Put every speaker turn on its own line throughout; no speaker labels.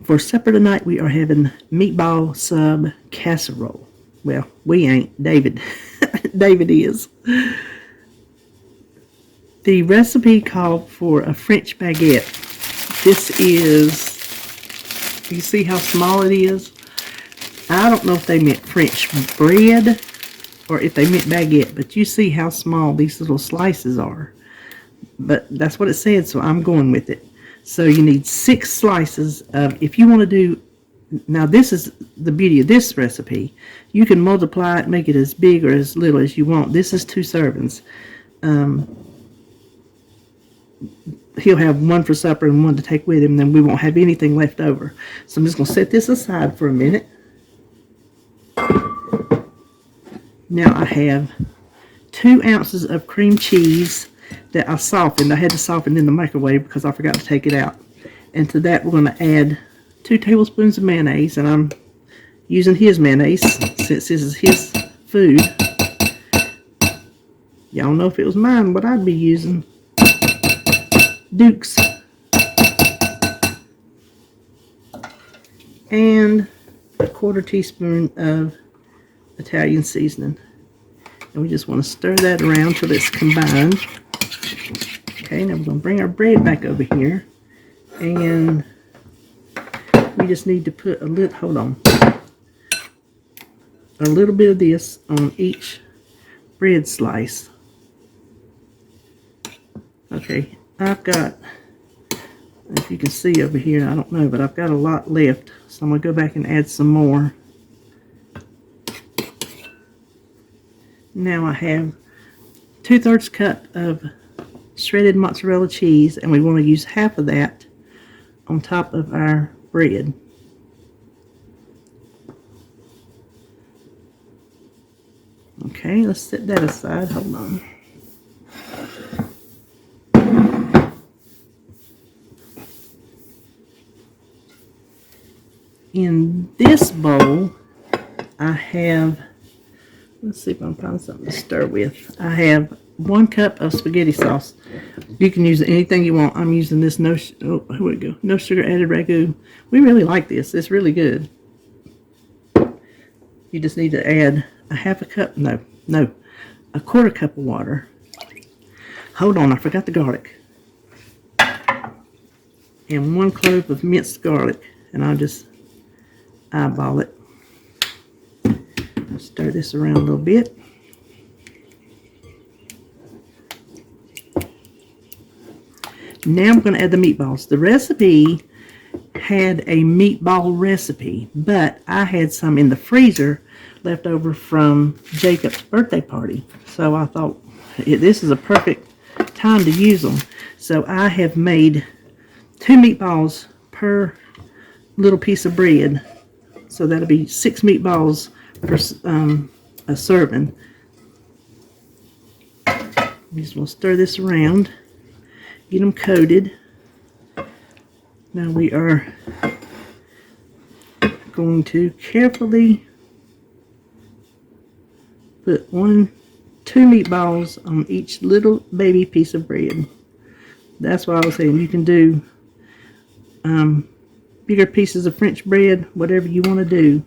For supper tonight, we are having Meatball Sub Casserole. Well, we ain't. David. David is. The recipe called for a French baguette. This is, you see how small it is? I don't know if they meant French bread or if they meant baguette, but you see how small these little slices are. But that's what it said, so I'm going with it. So you need 6 slices of, if you want to do, now this is the beauty of this recipe. You can multiply it, make it as big or as little as you want. This is 2 servings. He'll have 1 for supper and 1 to take with him, then we won't have anything left over. So I'm just going to set this aside for a minute. Now I have 2 ounces of cream cheese that I softened. I had to soften in the microwave because I forgot to take it out. And to that we're going to add 2 tablespoons of mayonnaise, and I'm using his mayonnaise since this is his food. Y'all know if it was mine what I'd be using. Duke's. And a 1/4 teaspoon of Italian seasoning. And we just want to stir that around till it's combined. Okay, now we're going to bring our bread back over here. And we just need to put a little, hold on, a little bit of this on each bread slice. Okay, I've got, if you can see over here, I don't know, but I've got a lot left. So I'm going to go back and add some more. Now I have 2/3 cup of shredded mozzarella cheese, and we want to use half of that on top of our bread. Okay, let's set that aside. Hold on. In this bowl, I have, let's see if I can find something to stir with. I have 1 cup of spaghetti sauce. You can use anything you want. I'm using this no sugar added ragu. We really like this. It's really good. You just need to add a 1/2 cup, no, a 1/4 cup of water. Hold on, I forgot the garlic. And 1 clove of minced garlic. And I'll just eyeball it. I'll stir this around a little bit. Now I'm going to add the meatballs. The recipe had a meatball recipe, but I had some in the freezer left over from Jacob's birthday party. So I thought this is a perfect time to use them. So I have made 2 meatballs per little piece of bread. So that'll be 6 meatballs per a serving. We just want to stir this around. Get them coated. Now we are going to carefully put 2 meatballs on each little baby piece of bread. That's why I was saying you can do bigger pieces of French bread, whatever you want to do.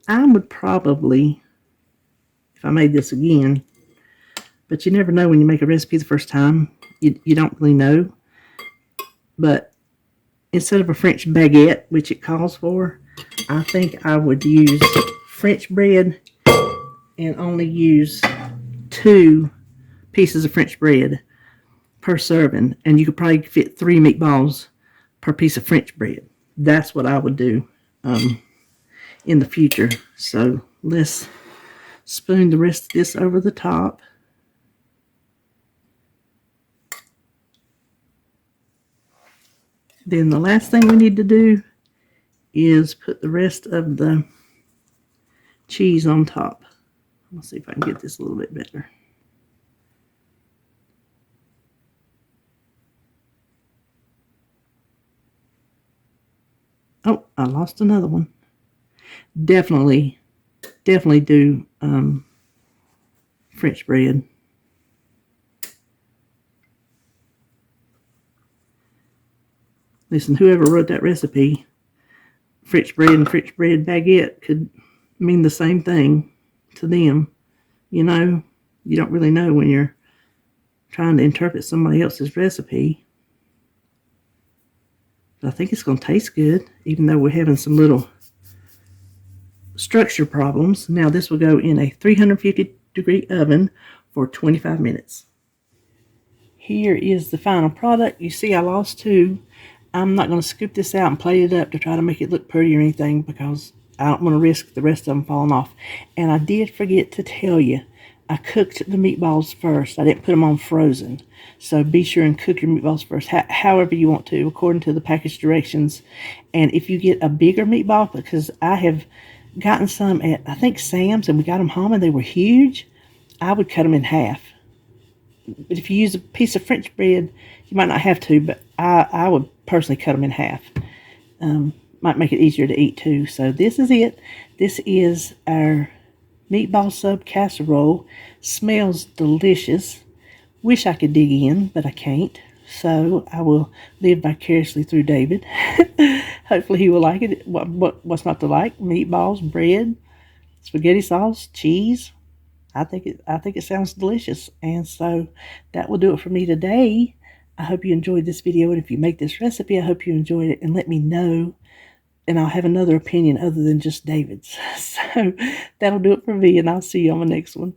I would probably, if I made this again, but you never know when you make a recipe the first time. You don't really know. But instead of a French baguette, which it calls for, I think I would use French bread and only use 2 pieces of French bread per serving. And you could probably fit 3 meatballs per piece of French bread. That's what I would do in the future. So let's spoon the rest of this over the top. Then the last thing we need to do is put the rest of the cheese on top. Let's see if I can get this a little bit better. Oh, I lost another one. Definitely do French bread. Listen, whoever wrote that recipe, French bread and French bread baguette could mean the same thing to them. You know, you don't really know when you're trying to interpret somebody else's recipe. But I think it's going to taste good, even though we're having some little structure problems. Now this will go in a 350-degree oven for 25 minutes. Here is the final product. You see I lost 2. I'm not going to scoop this out and plate it up to try to make it look pretty or anything because I don't want to risk the rest of them falling off. And I did forget to tell you, I cooked the meatballs first. I didn't put them on frozen. So be sure and cook your meatballs first, however you want to, according to the package directions. And if you get a bigger meatball, because I have gotten some at, I think, Sam's, and we got them home and they were huge, I would cut them in half. But if you use a piece of French bread, you might not have to, but I would personally cut them in half. Might make it easier to eat too. So this is it. This is our Meatball Sub Casserole. Smells delicious. Wish I could dig in, but I can't. So I will live vicariously through David. Hopefully he will like it. What's not to like? Meatballs, bread, spaghetti sauce, cheese. I think it sounds delicious. And so that will do it for me today. I hope you enjoyed this video, and if you make this recipe, I hope you enjoyed it, and let me know, and I'll have another opinion other than just David's. So that'll do it for me, and I'll see you on the next one.